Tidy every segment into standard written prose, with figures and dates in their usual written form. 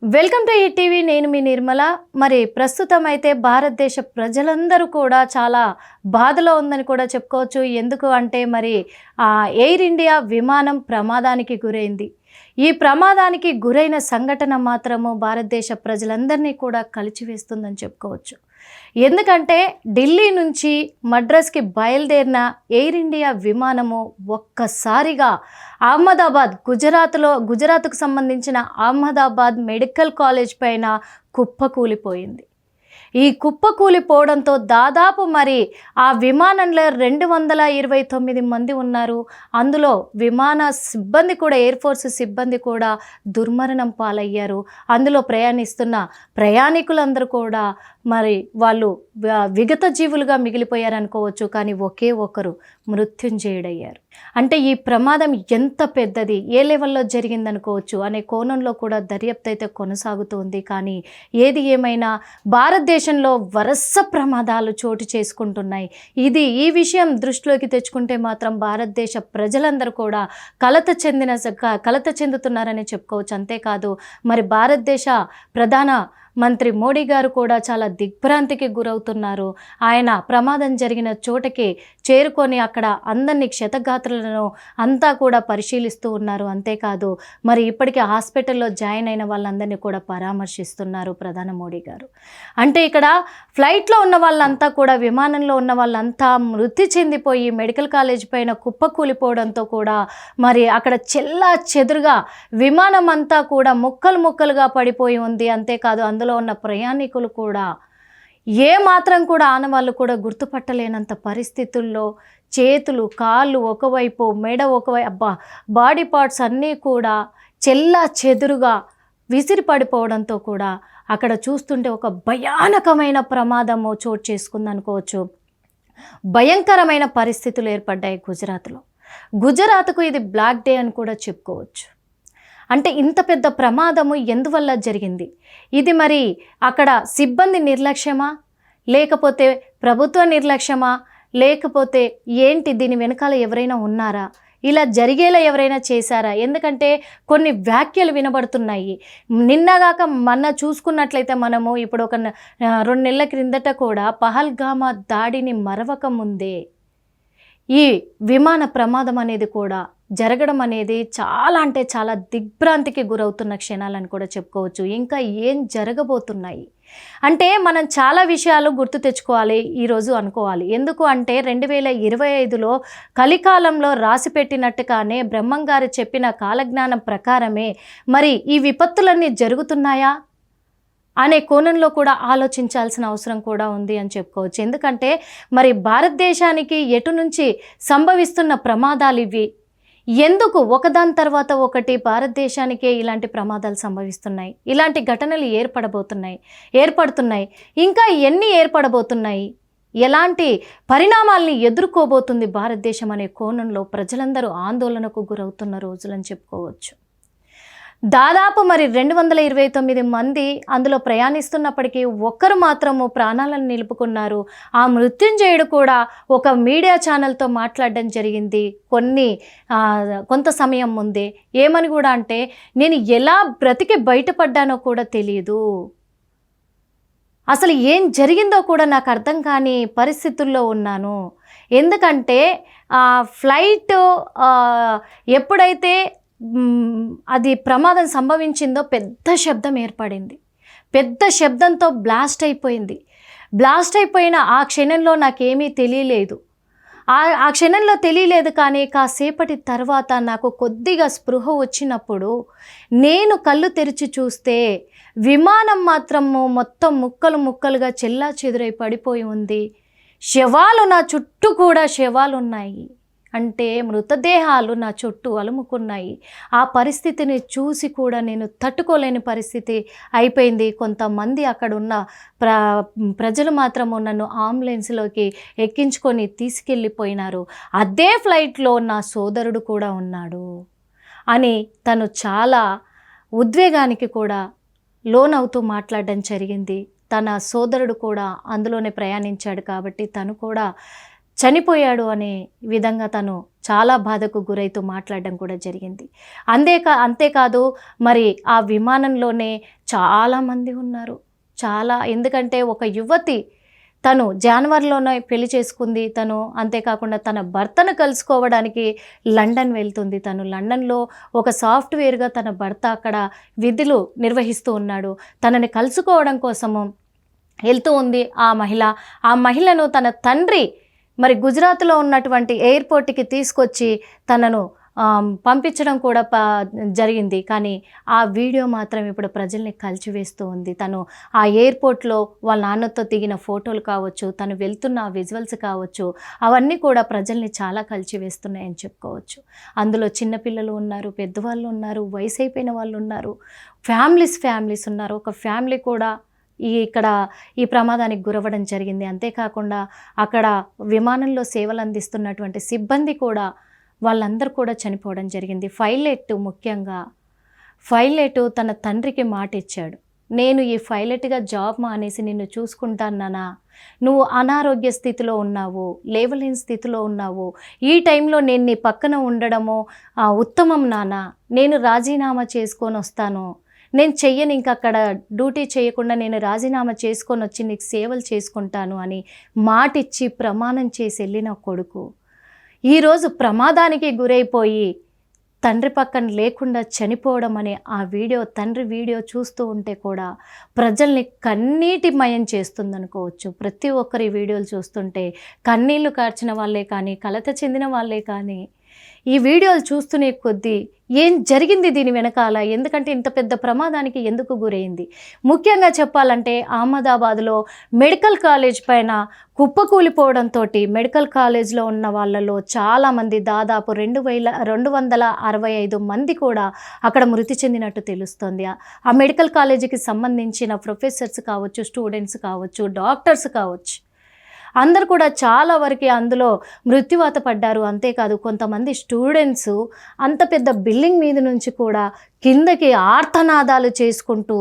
Welcome to ETV. నేను మీ నిర్మల. మరి ప్రస్తుతం అయితే భారతదేశ ప్రజలందరూ కూడా చాలా బాధలో ఉందని కూడా చెప్పుకోవచ్చు. ఎందుకు అంటే మరి ఎయిర్ ఇండియా విమానం ప్రమాదానికి గురైంది. ఈ ప్రమాదానికి గురైన సంఘటన మాత్రము భారతదేశ ప్రజలందరినీ కూడా కలిచివేస్తుందని చెప్పుకోవచ్చు. ఎందుకంటే ఢిల్లీ నుంచి మద్రాస్కి బయలుదేరిన ఎయిర్ ఇండియా విమానము ఒక్కసారిగా అహ్మదాబాద్ గుజరాత్కు సంబంధించిన అహ్మదాబాద్ మెడికల్ కాలేజ్ పైన కుప్పకూలిపోయింది. ఈ కుప్పకూలిపోవడంతో దాదాపు మరి ఆ విమానంలో 229 మంది ఉన్నారు. అందులో విమాన సిబ్బంది కూడా, ఎయిర్ ఫోర్స్ సిబ్బంది కూడా దుర్మరణం పాలయ్యారు. అందులో ప్రయాణిస్తున్న ప్రయాణికులందరూ కూడా మరి వాళ్ళు విగత జీవులుగా మిగిలిపోయారనుకోవచ్చు. కానీ ఒకే ఒకరు మృత్యుంజయుడయ్యారు. అంటే ఈ ప్రమాదం ఎంత పెద్దది, ఏ లెవెల్లో జరిగిందనుకోవచ్చు అనే కోణంలో కూడా దర్యాప్తు అయితే కొనసాగుతుంది. కానీ ఏది ఏమైనా భారతదేశంలో వరుస ప్రమాదాలు చోటు చేసుకుంటున్నాయి. ఈ విషయం దృష్టిలోకి తెచ్చుకుంటే మాత్రం భారతదేశ ప్రజలందరూ కూడా కలత చెందుతున్నారని చెప్పుకోవచ్చు. అంతేకాదు మరి భారతదేశ ప్రధాన మంత్రి మోడీ గారు కూడా చాలా దిగ్భ్రాంతికి గురవుతున్నారు. ఆయన ప్రమాదం జరిగిన చోటకి చేరుకొని అక్కడ అందరినీ క్షతగాత్రులను అంతా కూడా పరిశీలిస్తూ ఉన్నారు. అంతేకాదు మరి ఇప్పటికే హాస్పిటల్లో జాయిన్ అయిన వాళ్ళందరినీ కూడా పరామర్శిస్తున్నారు ప్రధాని మోడీ గారు. అంటే ఇక్కడ ఫ్లైట్లో ఉన్న వాళ్ళంతా కూడా, విమానంలో ఉన్న వాళ్ళంతా మృతి చెందిపోయి మెడికల్ కాలేజ్ పైన కుప్పకూలిపోవడంతో కూడా మరి అక్కడ చెల్లా చెదురుగా విమానం అంతా కూడా ముక్కలు ముక్కలుగా పడిపోయి ఉంది. అంతేకాదు అందులో ఉన్న ప్రయాణికులు కూడా ఏ మాత్రం కూడా ఆనవాళ్ళు కూడా గుర్తుపట్టలేనంత పరిస్థితుల్లో చేతులు, కాళ్ళు ఒకవైపు, మెడ ఒకవైపు, బాడీ పార్ట్స్ అన్నీ కూడా చెల్లా చెదురుగా విసిరి పడిపోవడంతో కూడా అక్కడ చూస్తుంటే ఒక భయానకమైన ప్రమాదము చోటు చేసుకుందనుకోవచ్చు. భయంకరమైన పరిస్థితులు ఏర్పడ్డాయి గుజరాత్కు ఇది బ్లాక్ డే అని కూడా చెప్పుకోవచ్చు. అంటే ఇంత పెద్ద ప్రమాదము ఎందువల్ల జరిగింది? ఇది మరి అక్కడ సిబ్బంది నిర్లక్ష్యమా, లేకపోతే ప్రభుత్వ నిర్లక్ష్యమా, లేకపోతే ఏంటి, దీని వెనకాల ఎవరైనా ఉన్నారా, ఇలా జరిగేలా ఎవరైనా చేశారా? ఎందుకంటే కొన్ని వ్యాఖ్యలు వినబడుతున్నాయి. నిన్నగాక మొన్న చూసుకున్నట్లయితే మనము ఇప్పుడు ఒక 2 నెలల క్రిందట కూడా పహల్గామా దాడిని మరవక ముందే ఈ విమాన ప్రమాదం అనేది కూడా జరగడం అనేది చాలా అంటే చాలా దిగ్భ్రాంతికి గురవుతున్న క్షణాలని కూడా చెప్పుకోవచ్చు. ఇంకా ఏం జరగబోతున్నాయి అంటే మనం చాలా విషయాలు గుర్తు తెచ్చుకోవాలి ఈరోజు అనుకోవాలి. ఎందుకు అంటే 2025లో కలికాలంలో రాసిపెట్టినట్టుగానే బ్రహ్మంగారు చెప్పిన కాలజ్ఞానం ప్రకారమే మరి ఈ విపత్తులన్నీ జరుగుతున్నాయా అనే కోణంలో కూడా ఆలోచించాల్సిన అవసరం కూడా ఉంది అని చెప్పుకోవచ్చు. ఎందుకంటే మరి భారతదేశానికి ఎటు నుంచి సంభవిస్తున్న ప్రమాదాలు ఇవి, ఎందుకు ఒకదాని తర్వాత ఒకటి భారతదేశానికే ఇలాంటి ప్రమాదాలు సంభవిస్తున్నాయి, ఇలాంటి ఘటనలు ఏర్పడుతున్నాయి, ఇంకా ఎన్ని ఏర్పడబోతున్నాయి, ఎలాంటి పరిణామాల్ని ఎదుర్కోబోతుంది భారతదేశం అనే కోణంలో ప్రజలందరూ ఆందోళనకు గురవుతున్న రోజులని చెప్పుకోవచ్చు. దాదాపు మరి 229 మంది అందులో ప్రయాణిస్తున్నప్పటికీ ఒక్కరు మాత్రము ప్రాణాలను నిలుపుకున్నారు. ఆ మృత్యుంజయుడు కూడా ఒక మీడియా ఛానల్తో మాట్లాడడం జరిగింది కొంత సమయం ముందే. ఏమని కూడా అంటే, నేను ఎలా బ్రతికి బయటపడ్డానో కూడా తెలియదు, అసలు ఏం జరిగిందో కూడా నాకు అర్థం కాని పరిస్థితుల్లో ఉన్నాను. ఎందుకంటే ఫ్లైట్ ఎప్పుడైతే అది ప్రమాదం సంభవించిందో పెద్ద శబ్దం ఏర్పడింది. పెద్ద శబ్దంతో బ్లాస్ట్ అయిపోయిన ఆ క్షణంలో నాకేమీ తెలియలేదు. ఆ క్షణంలో తెలియలేదు. కానీ కాసేపటి తర్వాత నాకు కొద్దిగా స్పృహ వచ్చినప్పుడు నేను కళ్ళు తెరిచి చూస్తే విమానం మాత్రము మొత్తం ముక్కలు ముక్కలుగా చెల్లా చెదురై పడిపోయి ఉంది. శవాలు, నా చుట్టూ కూడా శవాలు ఉన్నాయి. అంటే మృతదేహాలు నా చుట్టూ అలుముకున్నాయి. ఆ పరిస్థితిని చూసి కూడా నేను తట్టుకోలేని పరిస్థితి అయిపోయింది. కొంతమంది అక్కడ ఉన్న ప్రజలు మాత్రము నన్ను అంబులెన్స్లోకి ఎక్కించుకొని తీసుకెళ్ళిపోయినారు. అదే ఫ్లైట్లో నా సోదరుడు కూడా ఉన్నాడు అని తను చాలా ఉద్వేగానికి కూడా లోనవుతూ మాట్లాడడం జరిగింది. తన సోదరుడు కూడా అందులోనే ప్రయాణించాడు కాబట్టి తను కూడా చనిపోయాడు అనే విధంగా తను చాలా బాధకు గురైతూ మాట్లాడడం కూడా జరిగింది. అంతేకాదు మరి ఆ విమానంలోనే చాలామంది ఉన్నారు. ఎందుకంటే ఒక యువతి తను జనవరిలోనే పెళ్లి చేసుకుంది. అంతేకాకుండా తన భర్తను కలుసుకోవడానికి లండన్ వెళ్తుంది. తను లండన్లో ఒక సాఫ్ట్వేర్గా తన భర్త అక్కడ విధులు నిర్వహిస్తూ ఉన్నాడు. తనని కలుసుకోవడం కోసము వెళ్తూ ఉంది ఆ మహిళను తన తండ్రి మరి గుజరాత్లో ఉన్నటువంటి ఎయిర్పోర్ట్కి తీసుకొచ్చి తనను పంపించడం కూడా జరిగింది. కానీ ఆ వీడియో మాత్రం ఇప్పుడు ప్రజల్ని కలిచివేస్తూ ఉంది. తను ఆ ఎయిర్పోర్ట్లో వాళ్ళ నాన్నతో దిగిన ఫోటోలు కావచ్చు, తను వెళ్తున్న ఆ విజువల్స్ కావచ్చు, అవన్నీ కూడా ప్రజల్ని చాలా కలిచివేస్తున్నాయని చెప్పుకోవచ్చు. అందులో చిన్నపిల్లలు ఉన్నారు, పెద్దవాళ్ళు ఉన్నారు, వయసు అయిపోయిన వాళ్ళు ఉన్నారు, ఫ్యామిలీస్ ఉన్నారు. ఒక ఫ్యామిలీ కూడా ఈ ప్రమాదానికి గురవ్వడం జరిగింది. అంతేకాకుండా అక్కడ విమానంలో సేవలు అందిస్తున్నటువంటి సిబ్బంది కూడా వాళ్ళందరూ కూడా చనిపోవడం జరిగింది. పైలట్ తన తండ్రికి మాట ఇచ్చాడు, నేను ఈ పైలట్గా జాబ్ మానేసి నిన్ను చూసుకుంటాను నాన్న, నువ్వు అనారోగ్య స్థితిలో ఉన్నావు, లేవలేని స్థితిలో ఉన్నావు, ఈ టైంలో నేను నీ పక్కన ఉండడము ఉత్తమం నాన్న, నేను రాజీనామా చేసుకొని వస్తాను, నేను చెయ్యను, ఇంక అక్కడ డ్యూటీ చేయకుండా నేను రాజీనామా చేసుకొని వచ్చి నీకు సేవలు చేసుకుంటాను అని మాటిచ్చి ప్రమాణం చేసి వెళ్ళిన కొడుకు ఈరోజు ప్రమాదానికి గురైపోయి తండ్రి పక్కన లేకుండా చనిపోవడం అనే తండ్రి వీడియో చూస్తూ ఉంటే కూడా ప్రజల్ని కన్నీటిమయం చేస్తుందనుకోవచ్చు. ప్రతి ఒక్కరి వీడియోలు చూస్తుంటే కన్నీళ్లు కార్చిన వాళ్ళే కానీ, కలత చెందిన వాళ్ళే కానీ ఈ వీడియోలు చూస్తూనే కొద్దీ ఏం జరిగింది దీని వెనకాల, ఎందుకంటే ఇంత పెద్ద ప్రమాదానికి ఎందుకు గురైంది. ముఖ్యంగా చెప్పాలంటే అహ్మదాబాద్లో మెడికల్ కాలేజ్ పైన కుప్పకూలిపోవడంతో మెడికల్ కాలేజ్లో ఉన్న వాళ్ళలో చాలామంది దాదాపు 265 మంది కూడా అక్కడ మృతి చెందినట్టు తెలుస్తుంది. ఆ మెడికల్ కాలేజీకి సంబంధించిన ప్రొఫెసర్స్ కావచ్చు, స్టూడెంట్స్ కావచ్చు, డాక్టర్స్ కావచ్చు, అందరు కూడా చాలా వరకు అందులో మృత్యువాత పడ్డారు. అంతేకాదు కొంతమంది స్టూడెంట్స్ అంత పెద్ద బిల్డింగ్ మీద నుంచి కూడా కిందకి ఆర్తనాదాలు చేసుకుంటూ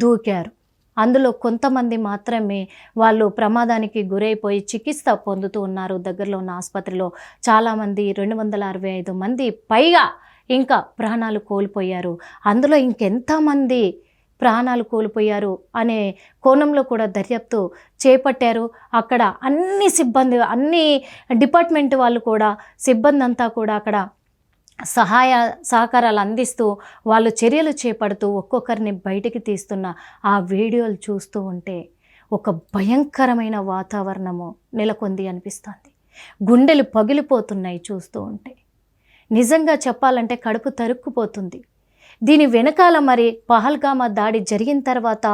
దూకారు. అందులో కొంతమంది మాత్రమే వాళ్ళు ప్రమాదానికి గురైపోయి చికిత్స పొందుతూ ఉన్నారు దగ్గరలో ఉన్న ఆసుపత్రిలో. చాలామంది 265 మంది పైగా ఇంకా ప్రాణాలు కోల్పోయారు. అందులో ఇంకెంతమంది ప్రాణాలు కోల్పోయారు అనే కోణంలో కూడా దర్యాప్తు చేపట్టారు. అక్కడ అన్ని డిపార్ట్మెంట్ వాళ్ళు కూడా, సిబ్బంది అంతా కూడా అక్కడ సహకారాలు అందిస్తూ వాళ్ళు చర్యలు చేపడుతూ ఒక్కొక్కరిని బయటికి తీస్తున్న ఆ వీడియోలు చూస్తూ ఉంటే ఒక భయంకరమైన వాతావరణము నెలకొంది అనిపిస్తుంది. గుండెలు పగిలిపోతున్నాయి చూస్తూ ఉంటే. నిజంగా చెప్పాలంటే కడుపు తరుక్కుపోతుంది. దీని వెనకాల మరి పహల్గామా దాడి జరిగిన తర్వాత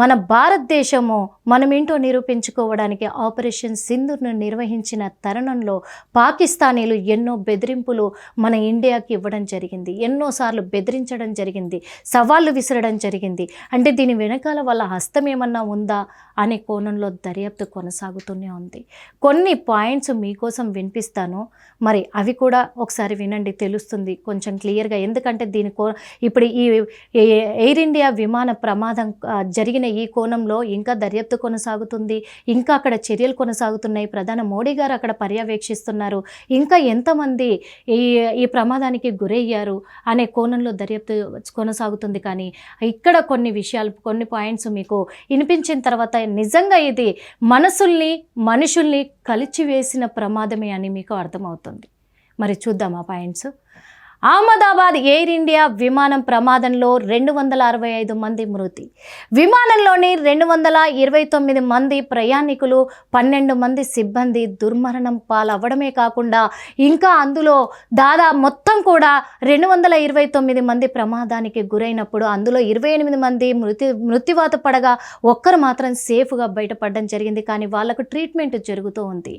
మన భారతదేశము మనమేంటో నిరూపించుకోవడానికి ఆపరేషన్ సింధూర్ను నిర్వహించిన తరుణంలో పాకిస్తానీలు ఎన్నో బెదిరింపులు మన ఇండియాకి ఇవ్వడం జరిగింది. ఎన్నోసార్లు బెదిరించడం జరిగింది, సవాళ్ళు విసరడం జరిగింది. అంటే దీని వెనకాల వాళ్ళ హస్తం ఏమన్నా ఉందా అనే కోణంలో దర్యాప్తు కొనసాగుతూనే ఉంది. కొన్ని పాయింట్స్ మీకోసం వినిపిస్తాను, మరి అవి కూడా ఒకసారి వినండి, తెలుస్తుంది కొంచెం క్లియర్గా. ఎందుకంటే ఇప్పుడు ఈ ఎయిర్ ఇండియా విమాన ప్రమాదం జరిగిన ఈ కోణంలో ఇంకా దర్యాప్తు కొనసాగుతుంది, ఇంకా అక్కడ చర్యలు కొనసాగుతున్నాయి. ప్రధాని మోడీ గారు అక్కడ పర్యవేక్షిస్తున్నారు. ఇంకా ఎంతమంది ఈ ప్రమాదానికి గురయ్యారు అనే కోణంలో దర్యాప్తు కొనసాగుతుంది. కానీ ఇక్కడ కొన్ని విషయాలు, కొన్ని పాయింట్స్ మీకు వినిపించిన తర్వాత నిజంగా ఇది మనుషుల్ని కలిచివేసిన ప్రమాదమే అని మీకు అర్థమవుతుంది. మరి చూద్దాం ఆ పాయింట్స్. అహ్మదాబాద్ ఎయిర్ ఇండియా విమానం ప్రమాదంలో 265 మంది మృతి. విమానంలోని 229 మంది ప్రయాణికులు, 12 మంది సిబ్బంది దుర్మరణం పాలవ్వడమే కాకుండా ఇంకా అందులో మొత్తం కూడా 229 మంది ప్రమాదానికి గురైనప్పుడు అందులో 28 మంది మృత్యువాత పడగా ఒక్కరు మాత్రం సేఫ్గా బయటపడడం జరిగింది. కానీ వాళ్లకు ట్రీట్మెంట్ జరుగుతూ ఉంది.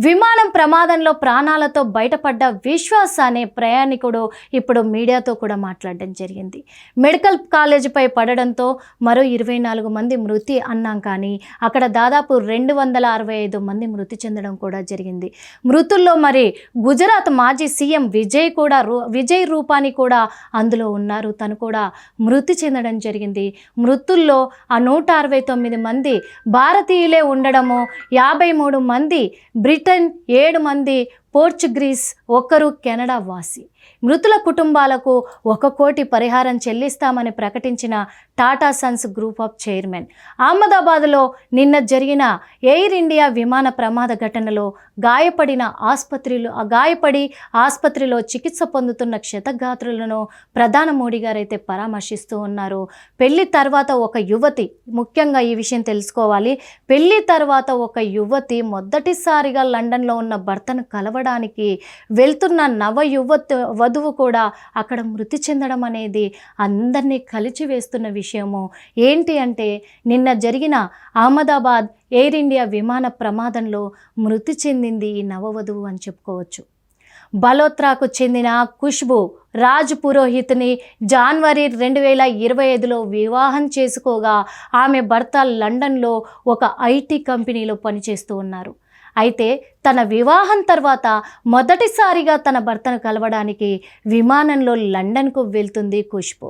విమానం ప్రమాదంలో ప్రాణాలతో బయటపడ్డ విశ్వాస్ అనే ప్రయాణికుడు ఇప్పుడు మీడియాతో కూడా మాట్లాడడం జరిగింది. మెడికల్ కాలేజీపై పడడంతో మరో 24 మంది మృతి అన్నాం, కానీ అక్కడ దాదాపు 265 మంది మృతి చెందడం కూడా జరిగింది. మృతుల్లో మరి గుజరాత్ మాజీ సీఎం విజయ్ రూపానీ కూడా అందులో ఉన్నారు. తను కూడా మృతి చెందడం జరిగింది. మృతుల్లో ఆ 169 మంది భారతీయులే ఉండడము, 53 మంది బ్రిటన్, 7 మంది పోర్చుగీస్, 1 కెనడా వాసి. మృతుల కుటుంబాలకు 1 కోటి పరిహారం చెల్లిస్తామని ప్రకటించిన Tata Sons group of chairman. అహ్మదాబాద్లో నిన్న జరిగిన ఎయిర్ ఇండియా విమాన ప్రమాద ఘటనలో గాయపడి ఆసుపత్రిలో చికిత్స పొందుతున్న క్షతగాత్రులను ప్రధాని మోడీ గారు అయితే పరామర్శిస్తూ ఉన్నారు. పెళ్లి తర్వాత ఒక యువతి, ముఖ్యంగా ఈ విషయం తెలుసుకోవాలి, పెళ్లి తర్వాత ఒక యువతి మొదటిసారిగా లండన్లో ఉన్న భర్తను కలవడానికి వెళ్తున్న వధువు కూడా అక్కడ మృతి చెందడం అనేది అందరినీ కలిచివేస్తున్న విషయము. ఏంటి అంటే నిన్న జరిగిన అహ్మదాబాద్ ఎయిర్ ఇండియా విమాన ప్రమాదంలో మృతి చెందింది ఈ నవవధువు అని చెప్పుకోవచ్చు. బలోత్రాకు చెందిన ఖుష్బూ రాజ్ పురోహిత్ని జనవరి 2025లో వివాహం చేసుకోగా ఆమె భర్త లండన్లో ఒక ఐటీ కంపెనీలో పనిచేస్తూ ఉన్నారు. అయితే తన వివాహం తర్వాత మొదటిసారిగా తన భర్తను కలవడానికి విమానంలో లండన్కు వెళ్తుంది ఖుష్బూ.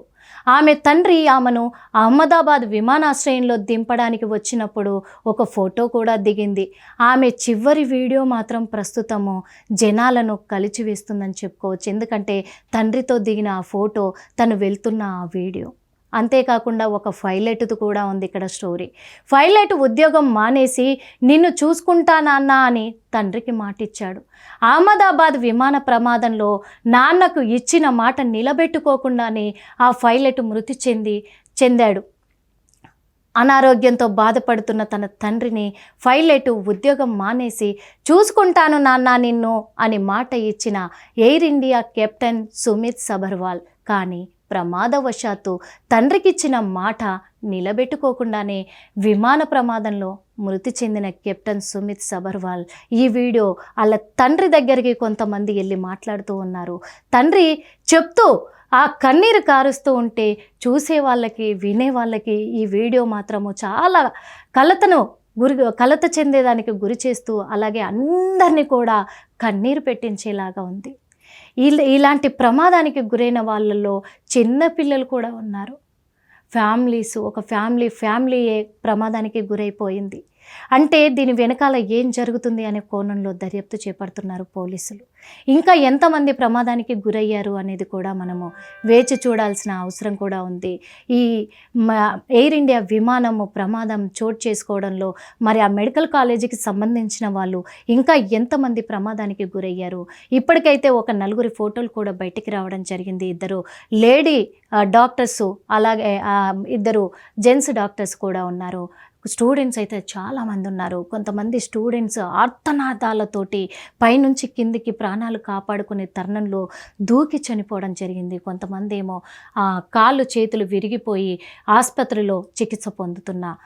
ఆమె తండ్రి ఆమెను అహ్మదాబాద్ విమానాశ్రయంలో దింపడానికి వచ్చినప్పుడు ఒక ఫోటో కూడా దిగింది. ఆమె చివరి వీడియో మాత్రం ప్రస్తుతము జనాలను కలిచివేస్తుందని చెప్పుకోవచ్చు. ఎందుకంటే తండ్రితో దిగిన ఆ ఫోటో, తను వెళ్తున్న ఆ వీడియో. అంతేకాకుండా ఒక పైలట్ కూడా ఉంది ఇక్కడ స్టోరీ. పైలట్ ఉద్యోగం మానేసి నిన్ను చూసుకుంటానన్నా అని తండ్రికి మాటిచ్చాడు. అహ్మదాబాద్ విమాన ప్రమాదంలో నాన్నకు ఇచ్చిన మాట నిలబెట్టుకోకుండానే ఆ పైలట్ మృతి చెందాడు. అనారోగ్యంతో బాధపడుతున్న తన తండ్రిని పైలట్ ఉద్యోగం మానేసి చూసుకుంటాను నాన్న నిన్ను అని మాట ఇచ్చిన air India captain Sumit Sabharwal, కానీ ప్రమాదవశాత్తు తండ్రికిచ్చిన మాట నిలబెట్టుకోకుండానే విమాన ప్రమాదంలో మృతి చెందిన కెప్టెన్ సుమిత్ సబర్వాల్ ఈ వీడియో వాళ్ళ తండ్రి దగ్గరికి కొంతమంది వెళ్ళి మాట్లాడుతూ ఉన్నారు. తండ్రి చెప్తూ ఆ కన్నీరు కారుస్తూ ఉంటే చూసే వాళ్ళకి, వినే వాళ్ళకి ఈ వీడియో మాత్రము చాలా కలత చెందేదానికి గురి చేస్తూ, అలాగే అందరినీ కూడా కన్నీరు పెట్టించేలాగా ఉంది. ఇలాంటి ప్రమాదానికి గురైన వాళ్ళల్లో చిన్న పిల్లలు కూడా ఉన్నారు. ఒక ఫ్యామిలీయే ప్రమాదానికి గురైపోయింది. అంటే దీని వెనకాల ఏం జరుగుతుంది అనే కోణంలో దర్యాప్తు చేపడుతున్నారు పోలీసులు. ఇంకా ఎంతమంది ప్రమాదానికి గురయ్యారు అనేది కూడా మనము వేచి చూడాల్సిన అవసరం కూడా ఉంది. ఈ ఎయిర్ ఇండియా విమానము ప్రమాదం చోటు చేసుకోవడంలో మరి ఆ మెడికల్ కాలేజీకి సంబంధించిన వాళ్ళు ఇంకా ఎంతమంది ప్రమాదానికి గురయ్యారు. ఇప్పటికైతే ఒక 4 ఫోటోలు కూడా బయటికి రావడం జరిగింది. 2 లేడీ డాక్టర్స్, అలాగే 2 జెంట్స్ డాక్టర్స్ కూడా ఉన్నారు. స్టూడెంట్స్ అయితే చాలామంది ఉన్నారు. కొంతమంది స్టూడెంట్స్ ఆర్తనాదాలతోటి పైనుంచి కిందికి ప్రాణాలు కాపాడుకునే తరుణంలో దూకి చనిపోవడం జరిగింది. కొంతమంది ఏమో కాళ్ళు చేతులు విరిగిపోయి ఆసుపత్రిలో చికిత్స పొందుతున్న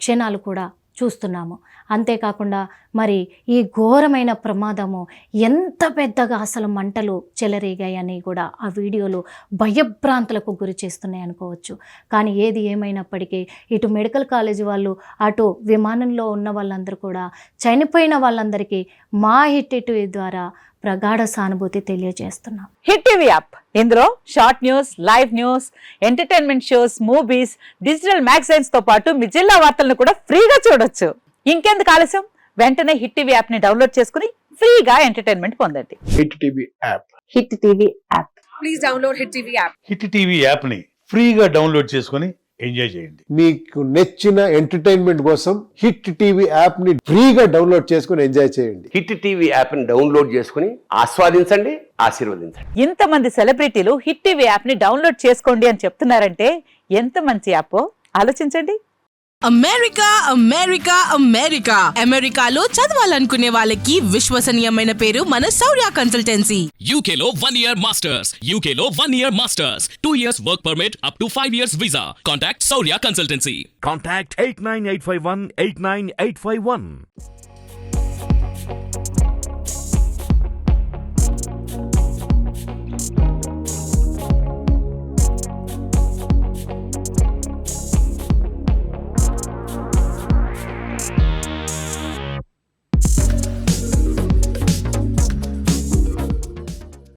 క్షణాలు కూడా చూస్తున్నాము. అంతేకాకుండా మరి ఈ ఘోరమైన ప్రమాదము ఎంత పెద్దగా అసలు మంటలు చెలరేగాయని కూడా ఆ వీడియోలు భయభ్రాంతులకు గురి చేస్తున్నాయి అనుకోవచ్చు. కానీ ఏది ఏమైనప్పటికీ ఇటు మెడికల్ కాలేజీ వాళ్ళు, అటు విమానంలో ఉన్న వాళ్ళందరూ కూడా, చనిపోయిన వాళ్ళందరికీ మా హిట్ టీవీ ద్వారా ప్రగాఢ సానుభూతి తెలియజేస్తున్నాం. హిట్ టీవీ యాప్, ఇందులో short news, live news, entertainment shows, movies, digital magazines తో పాటు మీ జిల్లా వార్తలను కూడా ఫ్రీగా చూడొచ్చు. ఇంకెందుకు ఆలస్యం, వెంటనే హిట్ టీవీ యాప్ ని డౌన్లోడ్ చేసుకుని ఫ్రీగా ఎంటర్టైన్మెంట్ పొందండి. Hit TV app. Hit TV app. Please download hit TV app. Hit TV app ని ఫ్రీగా డౌన్లోడ్ చేసుకుని ఎంజాయ్ చేయండి. మీకు నచ్చిన ఎంటర్టైన్మెంట్ కోసం హిట్ టీవీ యాప్ ని ఫ్రీగా డౌన్లోడ్ చేసుకుని ఎంజాయ్ చేయండి. హిట్ టీవీ యాప్ ని డౌన్లోడ్ చేసుకుని ఆస్వాదించండి, ఆశీర్వదించండి. ఇంతమంది సెలబ్రిటీలు హిట్ టీవీ యాప్ ని డౌన్లోడ్ చేసుకోండి అని చెప్తున్నారంటే ఎంత మంచి యాప్ ఆలోచించండి. అమెరికా అమెరికా అమెరికా అమెరికాలో చదవాలనుకునే వాళ్ళకి విశ్వసనీయమైన పేరు మన శౌర్య కన్సల్టెన్సీ. UK లో 1 year masters. UK లో 1 year masters. 2 years work permit up to 5 years visa. Contact Saurya Consultancy. Contact 89851 89851.